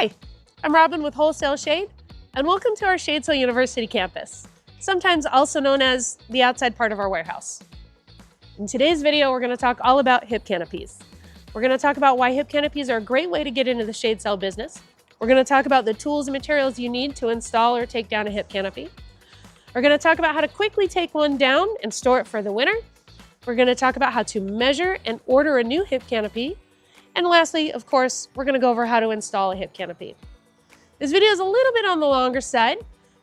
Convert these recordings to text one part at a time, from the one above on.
Hi, I'm Robin with Wholesale Shade, and welcome to our Shadesville University campus, sometimes also known as the outside part of our warehouse. In today's video, we're going to talk all about hip canopies. We're going to talk about why hip canopies are a great way to get into the shade sail business. We're going to talk about the tools and materials you need to install or take down a hip canopy. We're going to talk about how to quickly take one down and store it for the winter. We're going to talk about how to measure and order a new hip canopy. And lastly, of course, we're going to go over how to install a hip canopy. This video is a little bit on the longer side,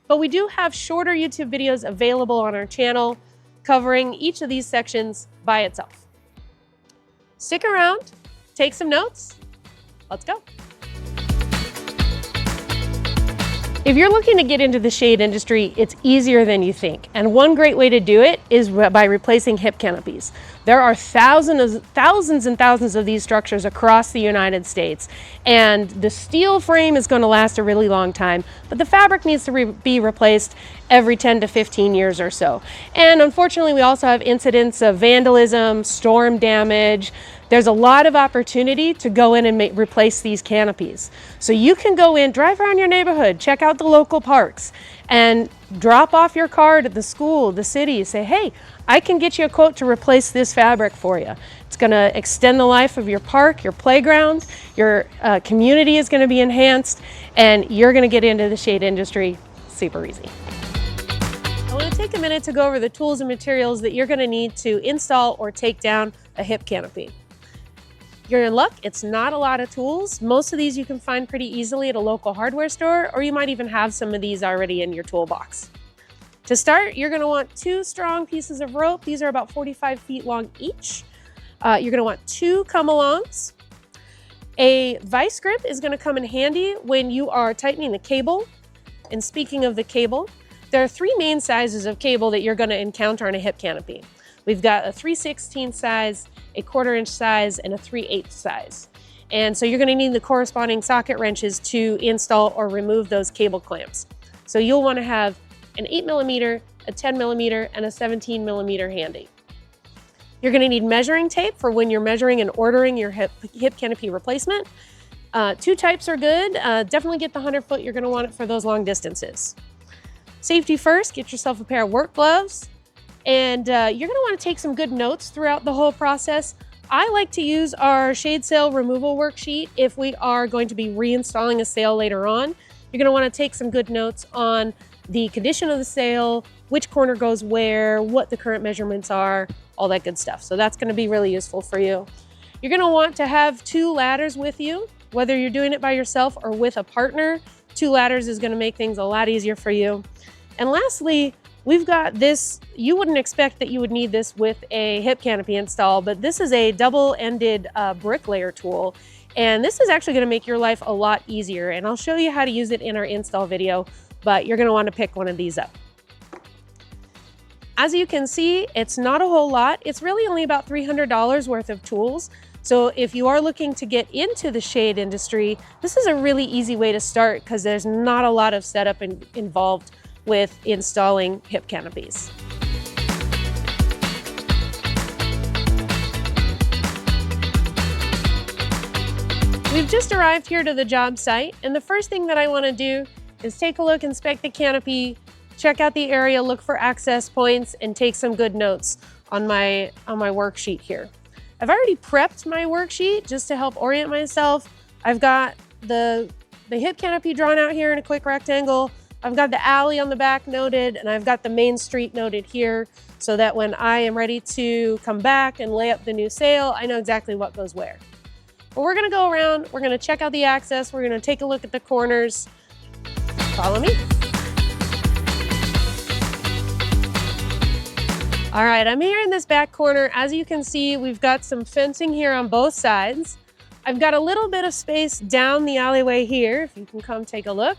but we do have shorter YouTube videos available on our channel covering each of these sections by itself. Stick around, take some notes. Let's go. If you're looking to get into the shade industry, it's easier than you think. And one great way to do it is by replacing hip canopies. There are thousands and thousands of these structures across the United States. And the steel frame is going to last a really long time, but the fabric needs to be replaced every 10 to 15 years or so. And unfortunately, we also have incidents of vandalism, storm damage. There's a lot of opportunity to go in and replace these canopies. So you can go in, drive around your neighborhood, check out the local parks, and drop off your card at the school, the city, say, hey, I can get you a quote to replace this fabric for you. It's gonna extend the life of your park, your playground, your community is gonna be enhanced, and you're gonna get into the shade industry super easy. I wanna take a minute to go over the tools and materials that you're gonna need to install or take down a hip canopy. You're in luck, it's not a lot of tools. Most of these you can find pretty easily at a local hardware store, or you might even have some of these already in your toolbox. To start, you're gonna want 2 strong pieces of rope. These are about 45 feet long each. You're gonna want 2 come-alongs. A vice grip is gonna come in handy when you are tightening the cable. And speaking of the cable, there are 3 main sizes of cable that you're gonna encounter on a hip canopy. We've got a 3/16 size, a 1/4 inch size, and a 3/8 size. And so you're gonna need the corresponding socket wrenches to install or remove those cable clamps. So you'll wanna have an 8mm, a 10mm, and a 17mm handy. You're gonna need measuring tape for when you're measuring and ordering your hip canopy replacement. 2 types are good. Definitely get the 100-foot, you're gonna want it for those long distances. Safety first, get yourself a pair of work gloves. And you're gonna wanna take some good notes throughout the whole process. I like to use our shade sail removal worksheet if we are going to be reinstalling a sail later on. You're gonna wanna take some good notes on the condition of the sail, which corner goes where, what the current measurements are, all that good stuff. So that's gonna be really useful for you. You're gonna want to have 2 ladders with you, whether you're doing it by yourself or with a partner. 2 ladders is gonna make things a lot easier for you. And lastly, we've got this. You wouldn't expect that you would need this with a hip canopy install, but this is a double-ended bricklayer tool. And this is actually gonna make your life a lot easier. And I'll show you how to use it in our install video, but you're gonna wanna pick one of these up. As you can see, it's not a whole lot. It's really only about $300 worth of tools. So if you are looking to get into the shade industry, this is a really easy way to start because there's not a lot of setup involved with installing hip canopies. We've just arrived here to the job site, and the first thing that I want to do is take a look, inspect the canopy, check out the area, look for access points, and take some good notes on my worksheet here. I've already prepped my worksheet just to help orient myself. I've got the hip canopy drawn out here in a quick rectangle. I've got the alley on the back noted, and I've got the main street noted here so that when I am ready to come back and lay up the new sail, I know exactly what goes where. But we're gonna go around, we're gonna check out the access, we're gonna take a look at the corners. Follow me. All right, I'm here in this back corner. As you can see, we've got some fencing here on both sides. I've got a little bit of space down the alleyway here, if you can come take a look.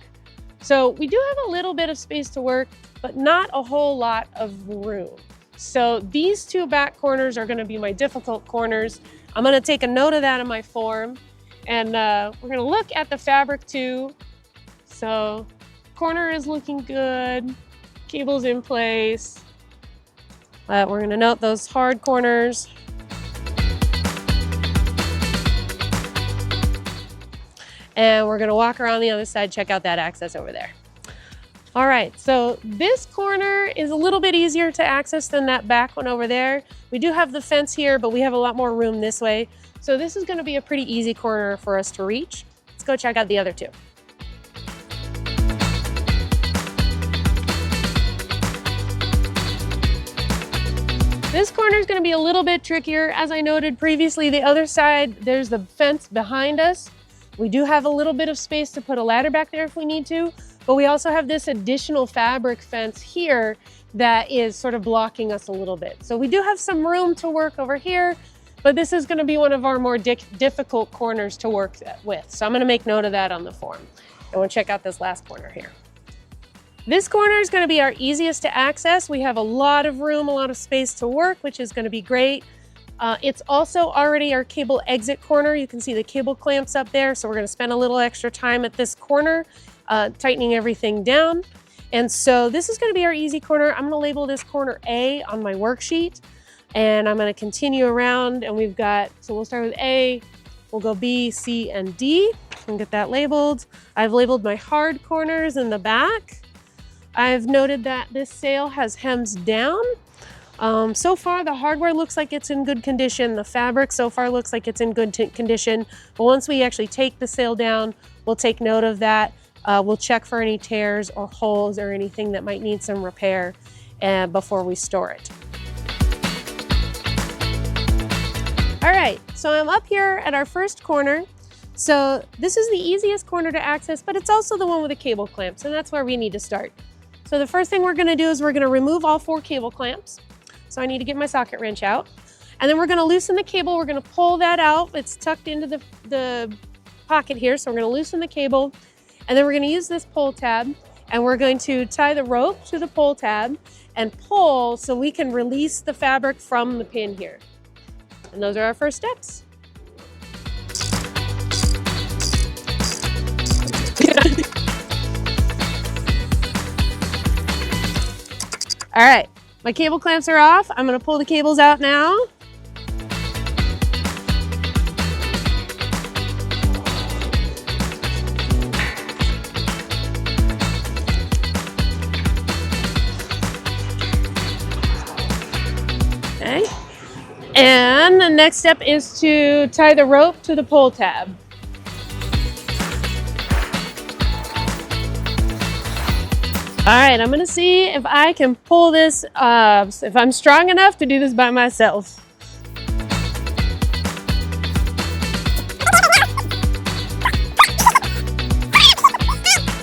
So we do have a little bit of space to work, but not a whole lot of room. So these 2 back corners are gonna be my difficult corners. I'm gonna take a note of that in my form, and we're gonna look at the fabric too. So corner is looking good, cable's in place. We're gonna note those hard corners. And we're gonna walk around the other side, check out that access over there. All right, so this corner is a little bit easier to access than that back one over there. We do have the fence here, but we have a lot more room this way. So this is gonna be a pretty easy corner for us to reach. Let's go check out the other two. This corner is gonna be a little bit trickier. As I noted previously, the other side, there's the fence behind us. We do have a little bit of space to put a ladder back there if we need to, but we also have this additional fabric fence here that is sort of blocking us a little bit. So we do have some room to work over here, but this is gonna be one of our more difficult corners to work with. So I'm gonna make note of that on the form. And we'll check out this last corner here. This corner is gonna be our easiest to access. We have a lot of room, a lot of space to work, which is gonna be great. It's also already our cable exit corner. You can see the cable clamps up there. So we're gonna spend a little extra time at this corner, tightening everything down. And so this is gonna be our easy corner. I'm gonna label this corner A on my worksheet. And I'm gonna continue around, and we've got, so we'll start with A, we'll go B, C, and D, and get that labeled. I've labeled my hard corners in the back. I've noted that this sail has hems down. So far, the hardware looks like it's in good condition. The fabric so far looks like it's in good condition. But once we actually take the sail down, we'll take note of that. We'll check for any tears or holes or anything that might need some repair before we store it. All right, so I'm up here at our first corner. So this is the easiest corner to access, but it's also the one with the cable clamps, and that's where we need to start. So the first thing we're gonna do is we're gonna remove all 4 cable clamps. So I need to get my socket wrench out. And then we're gonna loosen the cable. We're gonna pull that out. It's tucked into the pocket here. So we're gonna loosen the cable. And then we're gonna use this pull tab. And we're going to tie the rope to the pull tab and pull so we can release the fabric from the pin here. And those are our first steps. All right. My cable clamps are off. I'm gonna pull the cables out now. Okay. And the next step is to tie the rope to the pull tab. All right, I'm gonna see if I can pull this, if I'm strong enough to do this by myself.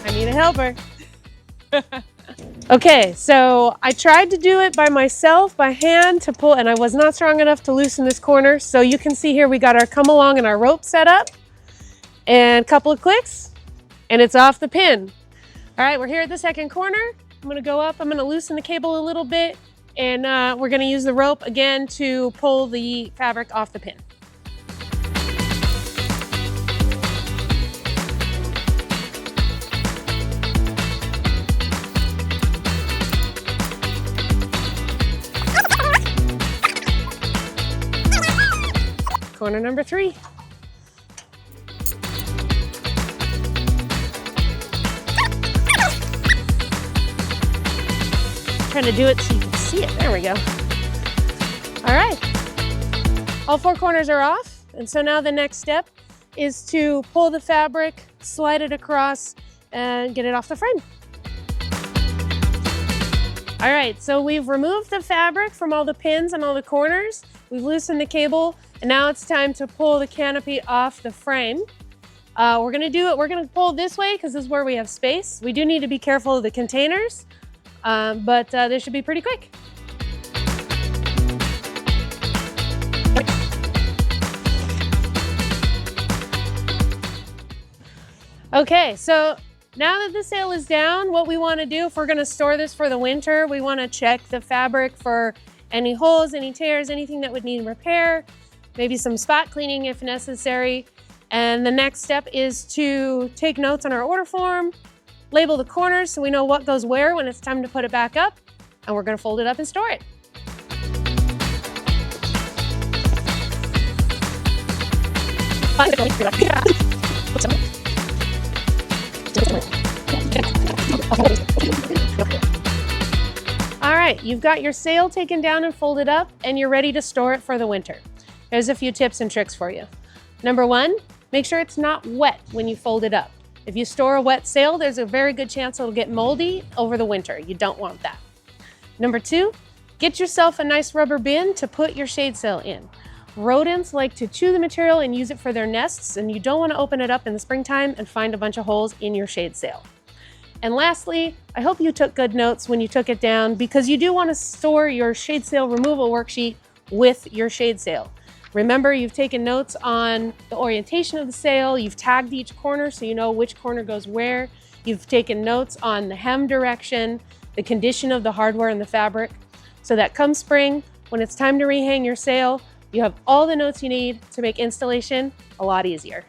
I need a helper. Okay, so I tried to do it by myself, by hand to pull, and I was not strong enough to loosen this corner. So you can see here we got our come along and our rope set up, and a couple of clicks, and it's off the pin. All right, we're here at the second corner. I'm gonna go up, I'm gonna loosen the cable a little bit, and we're gonna use the rope again to pull the fabric off the pin. Corner number 3. Trying to do it so you can see it. There we go. All right. All 4 corners are off. And so now the next step is to pull the fabric, slide it across, and get it off the frame. All right, so we've removed the fabric from all the pins and all the corners. We've loosened the cable, and now it's time to pull the canopy off the frame. We're gonna pull this way because this is where we have space. We do need to be careful of the containers. But this should be pretty quick. Okay, so now that the sail is down, what we want to do if we're going to store this for the winter, we want to check the fabric for any holes, any tears, anything that would need repair, maybe some spot cleaning if necessary. And the next step is to take notes on our order form, label the corners so we know what goes where when it's time to put it back up, and we're gonna fold it up and store it. All right, you've got your sail taken down and folded up, and you're ready to store it for the winter. Here's a few tips and tricks for you. Number one, make sure it's not wet when you fold it up. If you store a wet sail, there's a very good chance it'll get moldy over the winter. You don't want that. Number two, get yourself a nice rubber bin to put your shade sail in. Rodents like to chew the material and use it for their nests, and you don't want to open it up in the springtime and find a bunch of holes in your shade sail. And lastly, I hope you took good notes when you took it down, because you do want to store your shade sail removal worksheet with your shade sail. Remember, you've taken notes on the orientation of the sail, you've tagged each corner so you know which corner goes where, you've taken notes on the hem direction, the condition of the hardware and the fabric, so that come spring, when it's time to rehang your sail, you have all the notes you need to make installation a lot easier.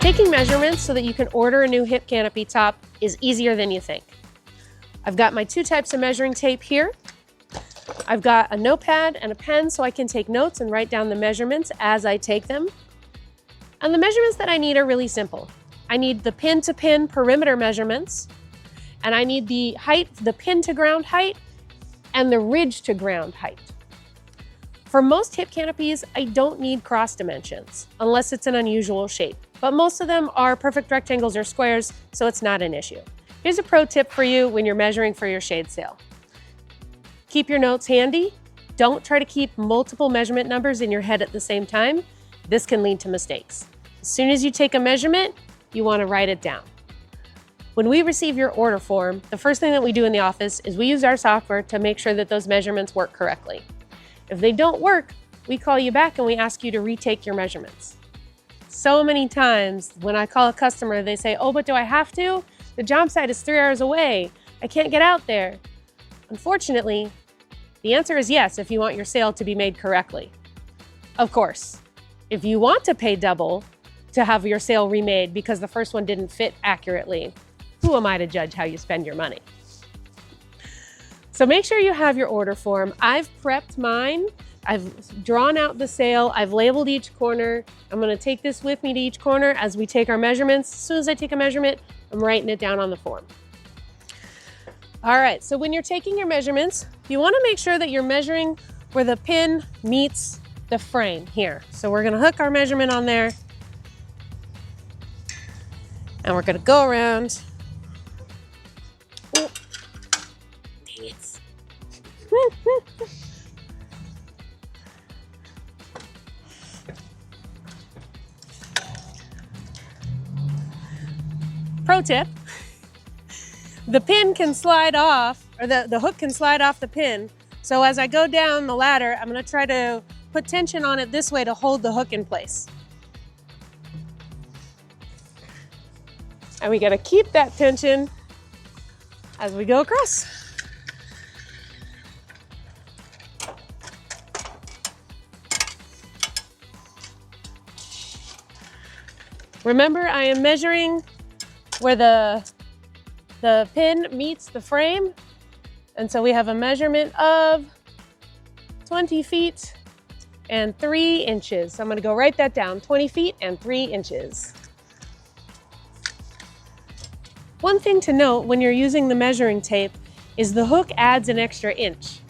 Taking measurements so that you can order a new hip canopy top is easier than you think. I've got my two types of measuring tape here. I've got a notepad and a pen so I can take notes and write down the measurements as I take them. And the measurements that I need are really simple. I need the pin-to-pin perimeter measurements, and I need the height, the pin-to-ground height, and the ridge-to-ground height. For most hip canopies, I don't need cross dimensions, unless it's an unusual shape. But most of them are perfect rectangles or squares, so it's not an issue. Here's a pro tip for you when you're measuring for your shade sail. Keep your notes handy. Don't try to keep multiple measurement numbers in your head at the same time. This can lead to mistakes. As soon as you take a measurement, you want to write it down. When we receive your order form, the first thing that we do in the office is we use our software to make sure that those measurements work correctly. If they don't work, we call you back and we ask you to retake your measurements. So many times when I call a customer, they say, oh, but do I have to? The job site is 3 hours away. I can't get out there. Unfortunately, the answer is yes if you want your sail to be made correctly. Of course, if you want to pay double to have your sail remade because the first one didn't fit accurately, who am I to judge how you spend your money? So make sure you have your order form. I've prepped mine. I've drawn out the sail. I've labeled each corner. I'm going to take this with me to each corner as we take our measurements. As soon as I take a measurement, I'm writing it down on the form. All right, so when you're taking your measurements, you want to make sure that you're measuring where the pin meets the frame here. So we're going to hook our measurement on there, and we're going to go around. Oh, dang it. Pro tip, the pin can slide off, or the hook can slide off the pin. So as I go down the ladder, I'm going to try to put tension on it this way to hold the hook in place. And we got to keep that tension as we go across. Remember, I am measuring where the pin meets the frame. And so we have a measurement of 20 feet and 3 inches. So I'm going to go write that down, 20 feet and 3 inches. One thing to note when you're using the measuring tape is the hook adds an extra inch.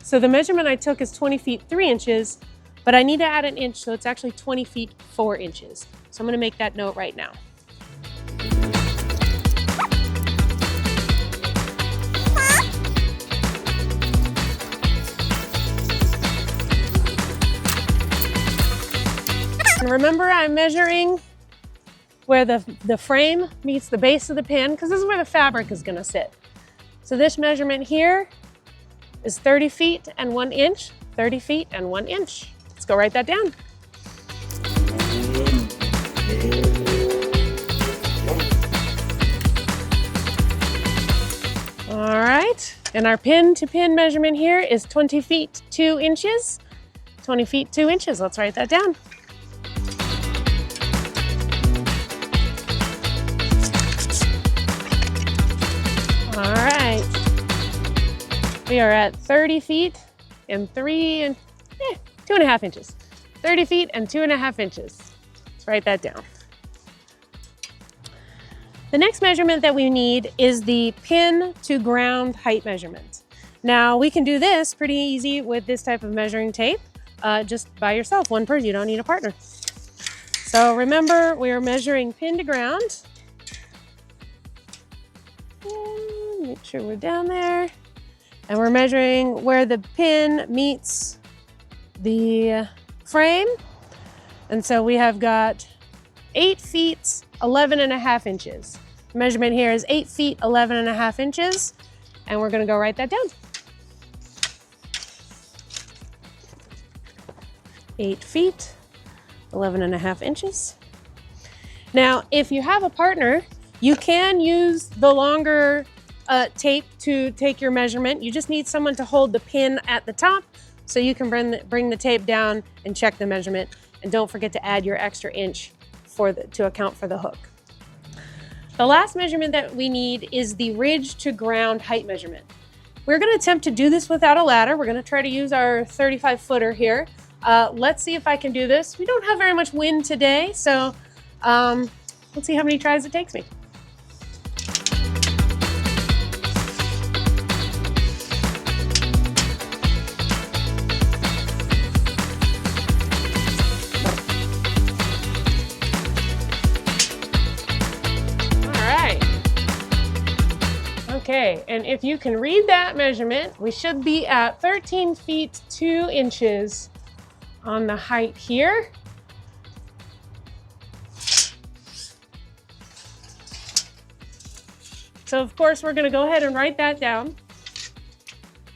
So the measurement I took is 20 feet 3 inches, but I need to add an inch, so it's actually 20 feet 4 inches. So I'm going to make that note right now. And remember, I'm measuring where the frame meets the base of the pin, because this is where the fabric is going to sit. So this measurement here is 30 feet and 1 inch, 30 feet and 1 inch. Let's go write that down. All right, and our pin to pin measurement here is 20 feet 2 inches. 20 feet 2 inches, let's write that down. All right, we are at 30 feet and 2.5 inches. 30 feet and 2.5 inches. Let's write that down. The next measurement that we need is the pin to ground height measurement. Now we can do this pretty easy with this type of measuring tape, just by yourself, one person, you don't need a partner. So remember, we are measuring pin to ground. And make sure we're down there. And we're measuring where the pin meets the frame. And so we have got 8 feet, 11.5 inches. The measurement here is 8 feet, 11.5 inches. And we're gonna go write that down. 8 feet, 11.5 inches. Now, if you have a partner, you can use the longer tape to take your measurement. You just need someone to hold the pin at the top so you can bring the tape down and check the measurement. And don't forget to add your extra inch to account for the hook. The last measurement that we need is the ridge to ground height measurement. We're gonna attempt to do this without a ladder. We're gonna try to use our 35 footer here. Let's see if I can do this. We don't have very much wind today, so let's see how many tries it takes me. Okay, and if you can read that measurement, we should be at 13 feet 2 inches on the height here. So of course, we're gonna go ahead and write that down.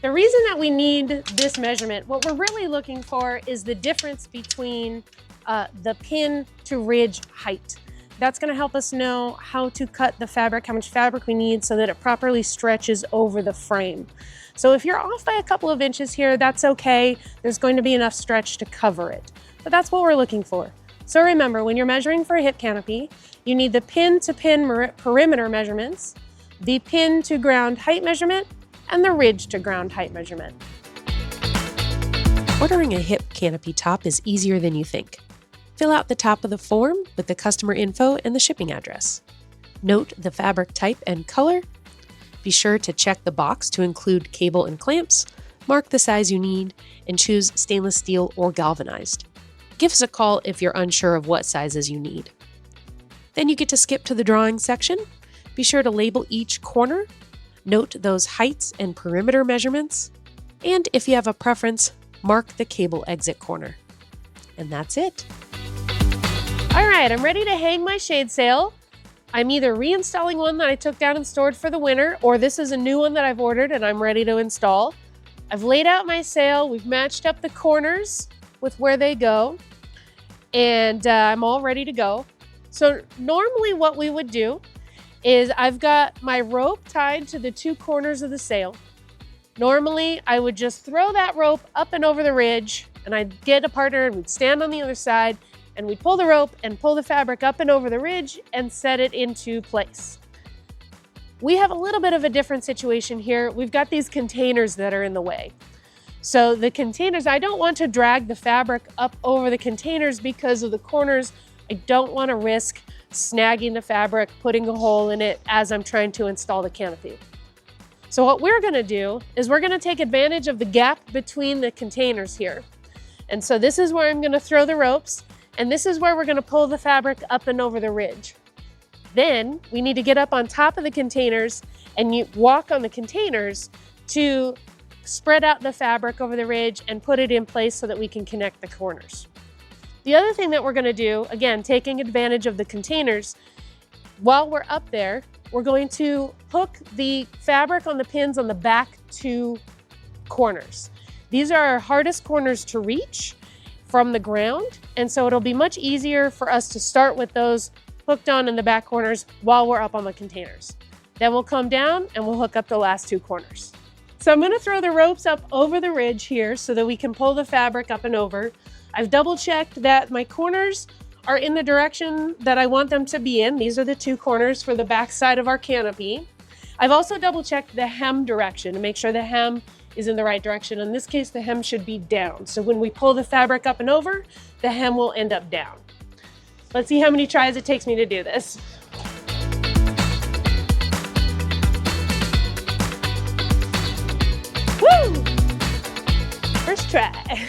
The reason that we need this measurement, what we're really looking for is the difference between the pin to ridge height. That's gonna help us know how to cut the fabric, how much fabric we need so that it properly stretches over the frame. So if you're off by a couple of inches here, that's okay. There's going to be enough stretch to cover it, but that's what we're looking for. So remember, when you're measuring for a hip canopy, you need the pin to pin perimeter measurements, the pin to ground height measurement, and the ridge to ground height measurement. Ordering a hip canopy top is easier than you think. Fill out the top of the form with the customer info and the shipping address. Note the fabric type and color. Be sure to check the box to include cable and clamps, mark the size you need, and choose stainless steel or galvanized. Give us a call if you're unsure of what sizes you need. Then you get to skip to the drawing section. Be sure to label each corner, note those heights and perimeter measurements, and if you have a preference, mark the cable exit corner. And that's it. All right, I'm ready to hang my shade sail. I'm either reinstalling one that I took down and stored for the winter, or this is a new one that I've ordered and I'm ready to install. I've laid out my sail, we've matched up the corners with where they go, and I'm all ready to go. So normally what we would do is I've got my rope tied to the 2 corners of the sail. Normally I would just throw that rope up and over the ridge, and I'd get a partner and we'd stand on the other side and we'd pull the rope and pull the fabric up and over the ridge and set it into place. We have a little bit of a different situation here. We've got these containers that are in the way. So the containers, I don't want to drag the fabric up over the containers because of the corners. I don't want to risk snagging the fabric, putting a hole in it as I'm trying to install the canopy. So what we're gonna do is we're gonna take advantage of the gap between the containers here. And so this is where I'm gonna throw the ropes, and this is where we're gonna pull the fabric up and over the ridge. Then we need to get up on top of the containers and you walk on the containers to spread out the fabric over the ridge and put it in place so that we can connect the corners. The other thing that we're gonna do, again, taking advantage of the containers, while we're up there, we're going to hook the fabric on the pins on the back 2 corners. These are our hardest corners to reach from the ground, and so it'll be much easier for us to start with those hooked on in the back corners while we're up on the containers. Then we'll come down and we'll hook up the last 2 corners. So I'm gonna throw the ropes up over the ridge here so that we can pull the fabric up and over. I've double checked that my corners are in the direction that I want them to be in. These are the 2 corners for the back side of our canopy. I've also double checked the hem direction to make sure the hem is in the right direction. In this case, the hem should be down. So when we pull the fabric up and over, the hem will end up down. Let's see how many tries it takes me to do this. First try.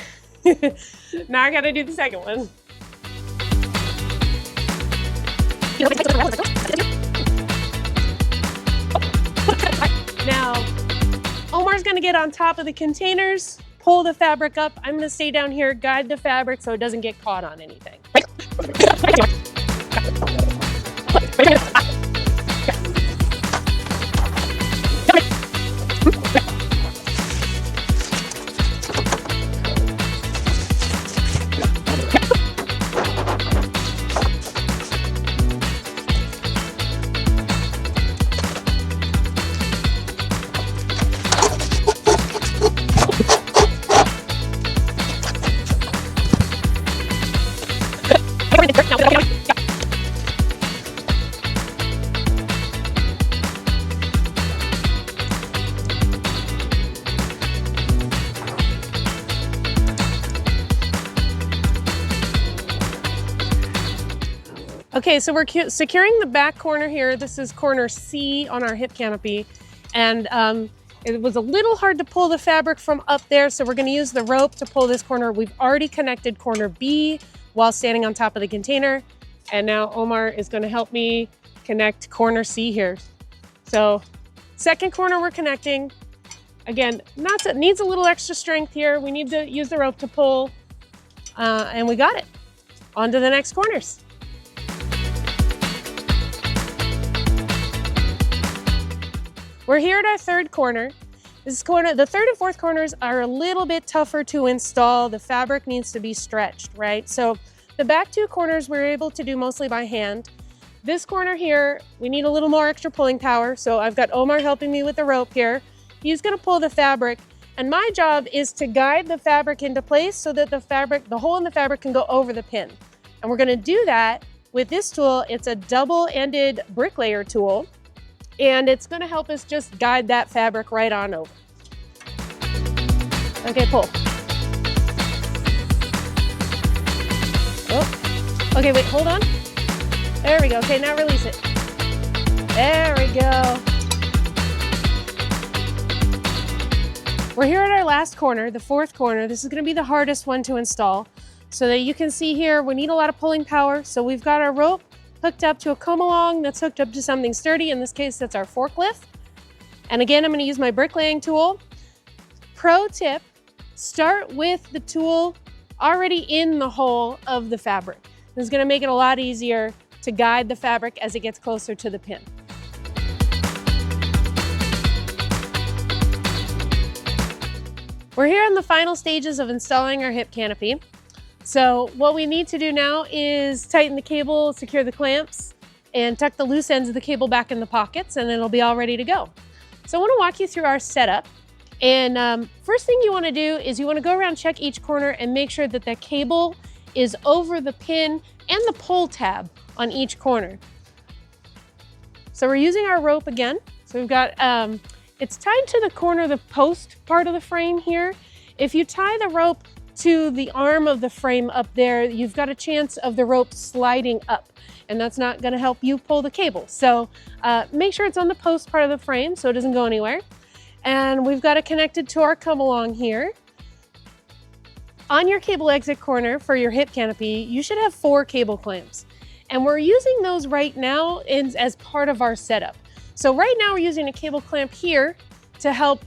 Now I gotta do the second one. Now, Omar's gonna get on top of the containers, pull the fabric up. I'm gonna stay down here, guide the fabric so it doesn't get caught on anything. Okay, so we're securing the back corner here. This is corner C on our hip canopy. And it was a little hard to pull the fabric from up there, so we're gonna use the rope to pull this corner. We've already connected corner B while standing on top of the container. And now Omar is gonna help me connect corner C here. So second corner we're connecting. Again, needs a little extra strength here. We need to use the rope to pull, and we got it. On to the next corners. We're here at our third corner. The third and fourth corners are a little bit tougher to install. The fabric needs to be stretched, right? So the back two corners we're able to do mostly by hand. This corner here, we need a little more extra pulling power. So I've got Omar helping me with the rope here. He's gonna pull the fabric, and my job is to guide the fabric into place so that the hole in the fabric can go over the pin. And we're gonna do that with this tool. It's a double-ended bricklayer tool. And it's gonna help us just guide that fabric right on over. Okay, pull. Oh, okay, wait, hold on. There we go, okay, now release it. There we go. We're here at our last corner, the fourth corner. This is gonna be the hardest one to install. So that you can see here, we need a lot of pulling power. So we've got our rope hooked up to a come-along that's hooked up to something sturdy. In this case, that's our forklift. And again, I'm gonna use my bricklaying tool. Pro tip, start with the tool already in the hole of the fabric. This is gonna make it a lot easier to guide the fabric as it gets closer to the pin. We're here in the final stages of installing our hip canopy. So what we need to do now is tighten the cable, secure the clamps, and tuck the loose ends of the cable back in the pockets, and then it'll be all ready to go. So I want to walk you through our setup. And first thing you want to do is you want to go around, check each corner, and make sure that the cable is over the pin and the pull tab on each corner. So we're using our rope again. So we've got, it's tied to the corner of the post part of the frame here. If you tie the rope to the arm of the frame up there, you've got a chance of the rope sliding up, and that's not gonna help you pull the cable. So make sure it's on the post part of the frame so it doesn't go anywhere. And we've got it connected to our come-along here. On your cable exit corner for your hip canopy, you should have 4 cable clamps. And we're using those right now as part of our setup. So right now we're using a cable clamp here to help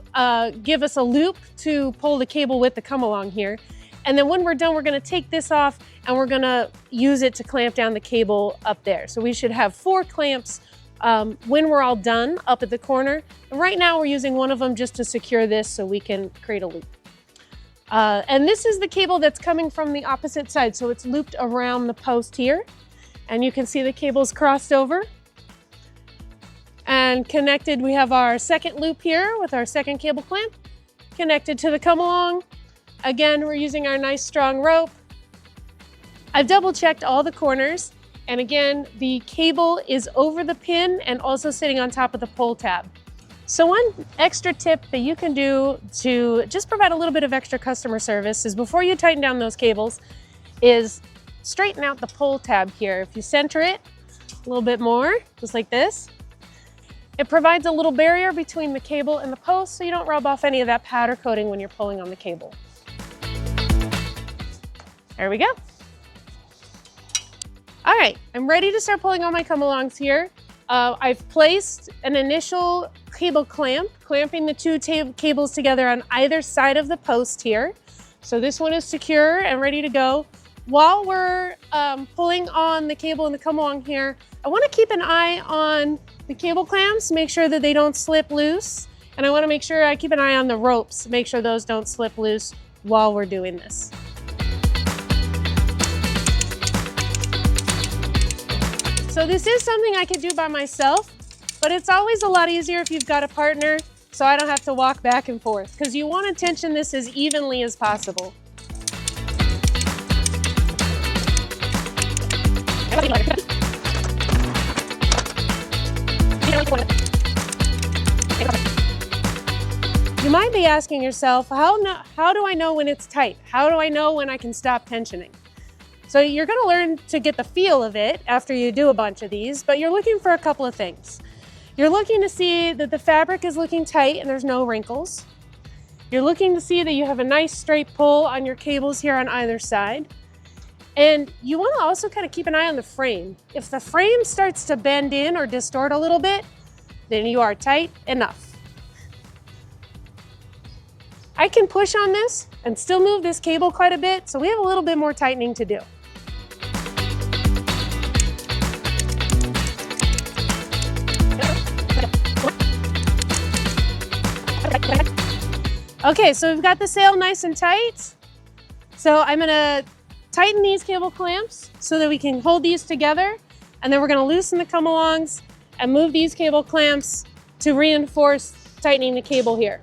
give us a loop to pull the cable with the come-along here. And then when we're done, we're gonna take this off and we're gonna use it to clamp down the cable up there. So we should have 4 clamps when we're all done up at the corner. And right now we're using one of them just to secure this so we can create a loop. And this is the cable that's coming from the opposite side. So it's looped around the post here. And you can see the cable's crossed over. And connected, we have our second loop here with our second cable clamp connected to the come-along. Again, we're using our nice strong rope. I've double checked all the corners. And again, the cable is over the pin and also sitting on top of the pull tab. So one extra tip that you can do to just provide a little bit of extra customer service is before you tighten down those cables is straighten out the pull tab here. If you center it a little bit more, just like this, it provides a little barrier between the cable and the post so you don't rub off any of that powder coating when you're pulling on the cable. There we go. All right, I'm ready to start pulling on my come-alongs here. I've placed an initial cable clamp, clamping the two cables together on either side of the post here. So this one is secure and ready to go. While we're pulling on the cable and the come-along here, I want to keep an eye on the cable clamps, make sure that they don't slip loose. And I want to make sure I keep an eye on the ropes, make sure those don't slip loose while we're doing this. So this is something I could do by myself, but it's always a lot easier if you've got a partner, so I don't have to walk back and forth, because you want to tension this as evenly as possible. You might be asking yourself, how do I know when it's tight? How do I know when I can stop tensioning? So you're going to learn to get the feel of it after you do a bunch of these, but you're looking for a couple of things. You're looking to see that the fabric is looking tight and there's no wrinkles. You're looking to see that you have a nice straight pull on your cables here on either side. And you want to also kind of keep an eye on the frame. If the frame starts to bend in or distort a little bit, then you are tight enough. I can push on this and still move this cable quite a bit, so we have a little bit more tightening to do. Okay, so we've got the sail nice and tight. So I'm gonna tighten these cable clamps so that we can hold these together, and then we're gonna loosen the come-alongs and move these cable clamps to reinforce tightening the cable here.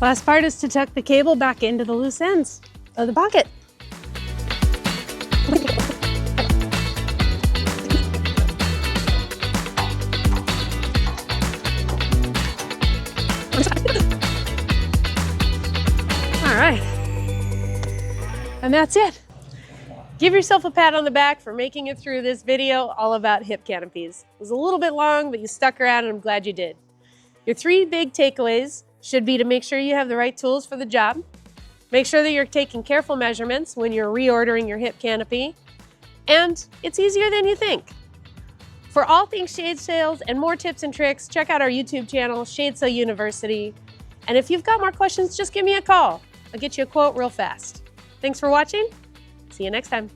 Last part is to tuck the cable back into the loose ends of the pocket. All right, and that's it. Give yourself a pat on the back for making it through this video all about hip canopies. It was a little bit long, but you stuck around and I'm glad you did. Your 3 big takeaways should be to make sure you have the right tools for the job, make sure that you're taking careful measurements when you're reordering your hip canopy, and it's easier than you think. For all things shade sails and more tips and tricks, check out our YouTube channel, Shade Sail University. And if you've got more questions, just give me a call. I'll get you a quote real fast. Thanks for watching. See you next time.